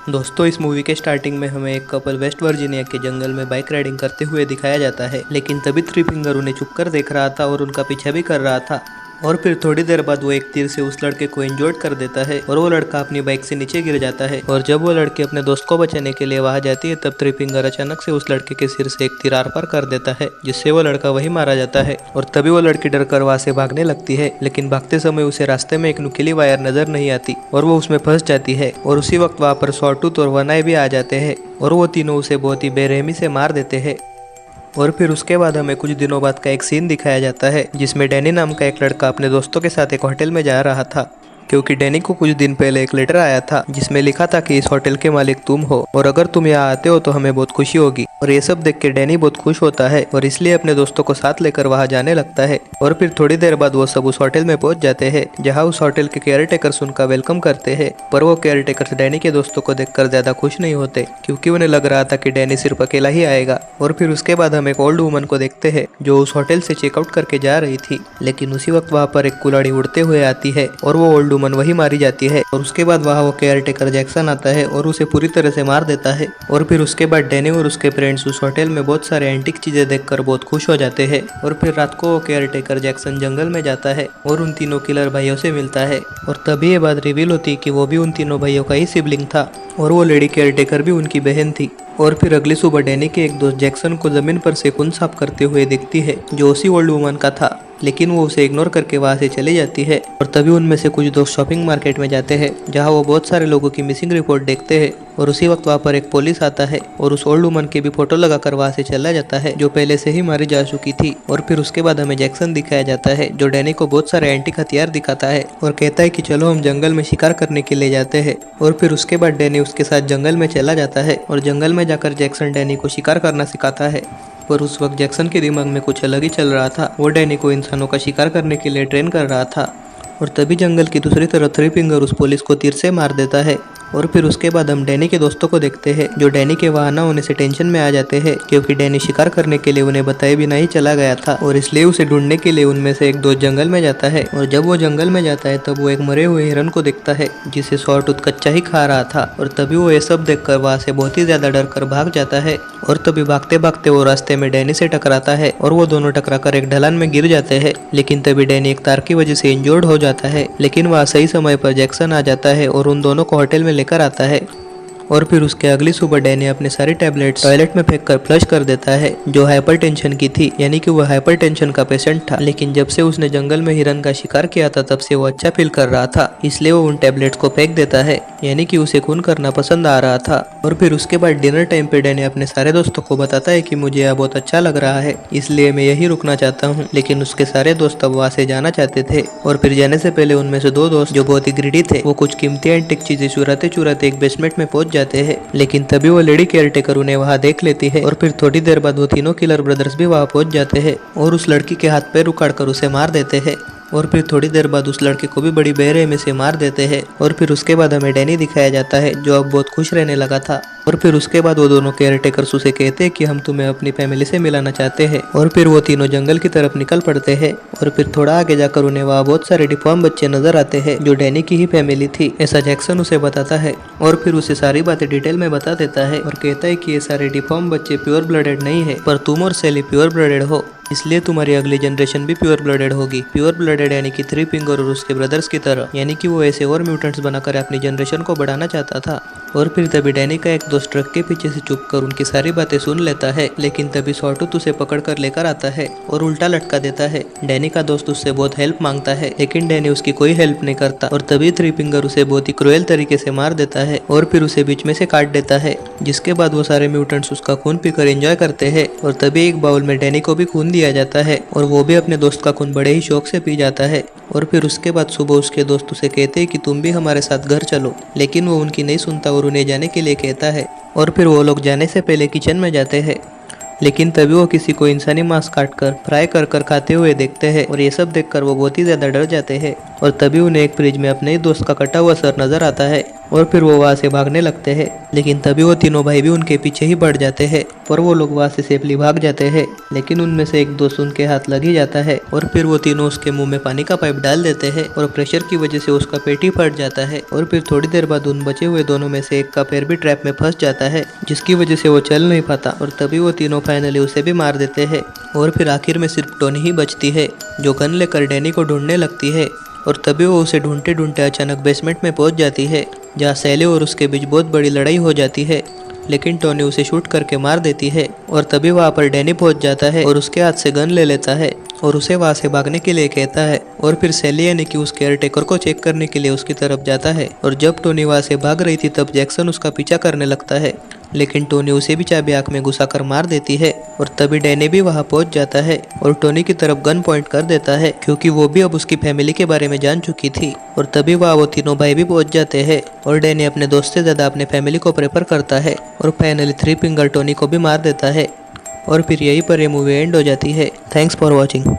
दोस्तों, इस मूवी के स्टार्टिंग में हमें एक कपल वेस्ट वर्जीनिया के जंगल में बाइक राइडिंग करते हुए दिखाया जाता है, लेकिन तभी थ्री फिंगर उन्हें छुप कर देख रहा था और उनका पीछा भी कर रहा था। और फिर थोड़ी देर बाद वो एक तीर से उस लड़के को इंजर्ड कर देता है और वो लड़का अपनी बाइक से नीचे गिर जाता है। और जब वो लड़की अपने दोस्त को बचाने के लिए वहां जाती है, तब थ्री फिंगर अचानक से उस लड़के के सिर से एक तीर आर पार कर देता है, जिससे वो लड़का वही मारा जाता है। और तभी वो लड़की डर कर वहां से भागने लगती है, लेकिन भागते समय उसे रास्ते में एक नुकीली वायर नजर नहीं आती और वो उसमें फंस जाती है। और उसी वक्त वहां पर सॉटूथ और वन आई भी आ जाते हैं और वो तीनों उसे बहुत ही बेरहमी से मार देते हैं। और फिर उसके बाद हमें कुछ दिनों बाद का एक सीन दिखाया जाता है, जिसमें डैनी नाम का एक लड़का अपने दोस्तों के साथ एक होटल में जा रहा था, क्योंकि डैनी को कुछ दिन पहले एक लेटर आया था जिसमें लिखा था कि इस होटल के मालिक तुम हो और अगर तुम यहाँ आते हो तो हमें बहुत खुशी होगी। और ये सब देख के डैनी बहुत खुश होता है और इसलिए अपने दोस्तों को साथ लेकर वहाँ जाने लगता है। और फिर थोड़ी देर बाद वो सब उस होटल में पहुंच जाते हैं, जहाँ उस होटल के केयर टेकर्स उनका वेलकम करते हैं। पर वो केयर टेकर्स डैनी के दोस्तों को देखकर ज्यादा खुश नहीं होते, क्योंकि उन्हें लग रहा था कि डैनी सिर्फ अकेला ही आएगा। और फिर उसके बाद हम एक ओल्ड वुमन को देखते हैं जो उस होटल से चेकआउट करके जा रही थी, लेकिन उसी वक्त वहाँ पर एक कुल्हाड़ी उड़ते हुए आती है और वो ओल्ड वुमन वही मारी जाती है। और उसके बाद वहाँ वो केयर टेकर जैक्सन आता है और उसे पूरी तरह से मार देता है। और फिर उसके बाद डैनी और उसके फ्रेंड्स उस होटल में बहुत सारे एंटिक चीजें देखकर बहुत खुश हो जाते हैं। और फिर रात को वो केयर टेकर जैक्सन जंगल में जाता है और उन तीनों किलर भाइयों से मिलता है। और तभी ये बात रिवील होती है कि वो भी उन तीनों भाइयों का ही सिबलिंग था और वो लेडी केयर टेकर भी उनकी बहन थी। और फिर अगली सुबह डैनी के एक दोस्त जैक्सन को जमीन पर से खून साफ करते हुए दिखती है, जो उसी ओल्ड वुमन का था, लेकिन वो उसे इग्नोर करके वहां से चली जाती है। और तभी उनमें से कुछ दोस्त शॉपिंग मार्केट में जाते हैं, जहां वो बहुत सारे लोगों की मिसिंग रिपोर्ट देखते हैं। और उसी वक्त वहां पर एक पुलिस आता है और उस ओल्ड वुमन की भी फोटो लगाकर वहां से चला जाता है, जो पहले से ही मारी जा चुकी थी। और फिर उसके बाद हमें जैक्सन दिखाया जाता है, जो डैनी को बहुत सारे एंटीक हथियार दिखाता है और कहता है कि चलो हम जंगल में शिकार करने के लिए जाते हैं। और फिर उसके बाद डैनी उसके साथ जंगल में चला जाता है और जंगल में जाकर जैक्सन डैनी को शिकार करना सिखाता है। पर उस वक्त जैक्सन के दिमाग में कुछ अलग ही चल रहा था। वो डैनी को इंसानों का शिकार करने के लिए ट्रेन कर रहा था। और तभी जंगल की दूसरी तरफ थ्री फिंगर उस पुलिस को तीर से मार देता है। और फिर उसके बाद हम डैनी के दोस्तों को देखते हैं, जो डैनी के वहां न होने से टेंशन में आ जाते हैं, क्योंकि डैनी शिकार करने के लिए उन्हें बताए बिना ही चला गया था और इसलिए उसे ढूंढने के लिए उनमें से एक दोस्त जंगल में जाता है। और जब वो जंगल में जाता है तब वो एक मरे हुए हिरन को देखता है, जिसे सॉटूथ कच्चा ही खा रहा था। और तभी वो ये सब देखकर वहां से बहुत ही ज्यादा डर कर भाग जाता है। और तभी भागते भागते वो रास्ते में डैनी से टकराता है और वो दोनों टकराकर एक ढलान में गिर जाते हैं। लेकिन तभी डैनी एक तार की वजह से इंजर्ड हो जाता है, लेकिन वहाँ सही समय पर जैक्सन आ जाता है और उन दोनों को होटल में लेकर आता है। और फिर उसके अगली सुबह डैनी अपने सारी टैबलेट्स टॉयलेट में फेंककर फ्लश कर देता है, जो हाइपरटेंशन की थी, यानी कि वो हाइपरटेंशन का पेशेंट था। लेकिन जब से उसने जंगल में हिरन का शिकार किया था, तब से वो अच्छा फील कर रहा था, इसलिए वो उन टैबलेट्स को फेंक देता है, यानी कि उसे खून करना पसंद आ रहा था। और फिर उसके बाद डिनर टाइम पे डैनी अपने सारे दोस्तों को बताता है कि मुझे यहाँ बहुत अच्छा लग रहा है, इसलिए मैं यही रुकना चाहता हूँ। लेकिन उसके सारे दोस्त अब वहाँ से जाना चाहते थे। और फिर जाने से पहले उनमें से दो दोस्त, जो बहुत ही ग्रीडी थे, वो कुछ कीमती एंटिक चीजें चुराते चुराते एक बेसमेंट में पहुंच जाते हैं। लेकिन तभी वो लेडी केयर टेकर उन्हें वहां देख लेती है। और फिर थोड़ी देर बाद वो तीनों किलर ब्रदर्स भी वहां पहुंच जाते हैं और उस लड़की के हाथ पैर उखाड़कर उसे मार देते हैं। और फिर थोड़ी देर बाद उस लड़के को भी बड़ी बेरहमी से मार देते हैं। और फिर उसके बाद हमें डैनी दिखाया जाता है, जो अब बहुत खुश रहने लगा था। और फिर उसके बाद वो दोनों केयर टेकर्स उसे कहते हैं कि हम तुम्हें अपनी फैमिली से मिलाना चाहते हैं। और फिर वो तीनों जंगल की तरफ निकल पड़ते हैं। और फिर थोड़ा आगे जाकर उन्हें वहाँ बहुत सारे डिफॉर्म बच्चे नजर आते हैं, जो डैनी की ही फैमिली थी, ऐसा जैक्सन उसे बताता है। और फिर उसे सारी बातें डिटेल में बता देता है और कहता है कि ये सारे डिफॉर्म बच्चे प्योर ब्लडेड नहीं है, पर तुम और सैली प्योर ब्लडेड हो, इसलिए तुम्हारी अगली जनरेशन भी प्योर ब्लडेड होगी। प्योर ब्लडेड यानी कि थ्री फिंगर और उसके ब्रदर्स की तरह, यानी कि वो ऐसे और म्यूटेंट्स बनाकर अपनी जनरेशन को बढ़ाना चाहता था। और फिर तभी डैनी का एक दोस्त ट्रक के पीछे से छुपकर उनकी सारी बातें सुन लेता है, लेकिन तभी सॉटूथ उसे पकड़कर लेकर आता है और उल्टा लटका देता है। डैनी का दोस्त उससे बहुत हेल्प मांगता है, लेकिन डैनी उसकी कोई हेल्प नहीं करता। और तभी थ्री फिंगर उसे बहुत ही क्रूएल तरीके से मार देता है और फिर उसे बीच में से काट देता है, जिसके बाद वो सारे म्यूटेंट्स उसका खून पीकर एंजॉय करते हैं। और तभी एक बाउल में डैनी को भी खून दिया जाता है और वो भी अपने दोस्त का खून बड़े ही शौक से पी जाता है। और फिर उसके बाद सुबह उसके दोस्त उसे कहते हैं कि तुम भी हमारे साथ घर चलो, लेकिन वो उनकी नहीं सुनता और उन्हें जाने के लिए कहता है। और फिर वो लोग जाने से पहले किचन में जाते हैं, लेकिन तभी वो किसी को इंसानी मांस काटकर फ्राई कर कर खाते हुए देखते हैं और ये सब देखकर वो बहुत ही ज्यादा डर जाते हैं। और तभी उन्हें एक फ्रिज में अपने ही दोस्त का कटा हुआ सर नजर आता है और फिर वो वहाँ से भागने लगते हैं। लेकिन तभी वो तीनों भाई भी उनके पीछे ही बढ़ जाते हैं और वो लोग वहाँ से सेफली भाग जाते हैं। लेकिन उनमें से एक दोस्त उनके हाथ लग ही जाता है और फिर वो तीनों उसके मुंह में पानी का पाइप डाल देते हैं और प्रेशर की वजह से उसका पेट ही फट जाता है। और फिर थोड़ी देर बाद उन बचे हुए दोनों में से एक का पैर भी ट्रैप में फंस जाता है, जिसकी वजह से वो चल नहीं पाता। और तभी वो तीनों फाइनली उसे भी मार देते हैं। और फिर आखिर में सिर्फ टोनी ही बचती है, जो गन लेकर डैनी को ढूंढने लगती है। और तभी वो उसे ढूंढते ढूंढते अचानक बेसमेंट में पहुंच जाती है, जहाँ सैली और उसके बीच बहुत बड़ी लड़ाई हो जाती है। लेकिन टोनी उसे शूट करके मार देती है। और तभी वहाँ पर डैनी पहुंच जाता है और उसके हाथ से गन ले लेता है और उसे वहाँ से भागने के लिए कहता है। और फिर सैली यानी कि उस केयरटेकर को चेक करने के लिए उसकी तरफ जाता है। और जब टोनी वहाँ से भाग रही थी तब जैक्सन उसका पीछा करने लगता है, लेकिन टोनी उसे भी चाबी आंख में घुसाकर मार देती है। और तभी डैनी भी वहाँ पहुंच जाता है और टोनी की तरफ गन पॉइंट कर देता है, क्योंकि वो भी अब उसकी फैमिली के बारे में जान चुकी थी। और तभी वहाँ वो तीनों भाई भी पहुंच जाते हैं और डैनी अपने दोस्त से ज़्यादा अपने फैमिली को प्रेफर करता है और फाइनली थ्री फिंगर टोनी को भी मार देता है। और फिर यहीं पर ये मूवी एंड हो जाती है। Thanks for watching.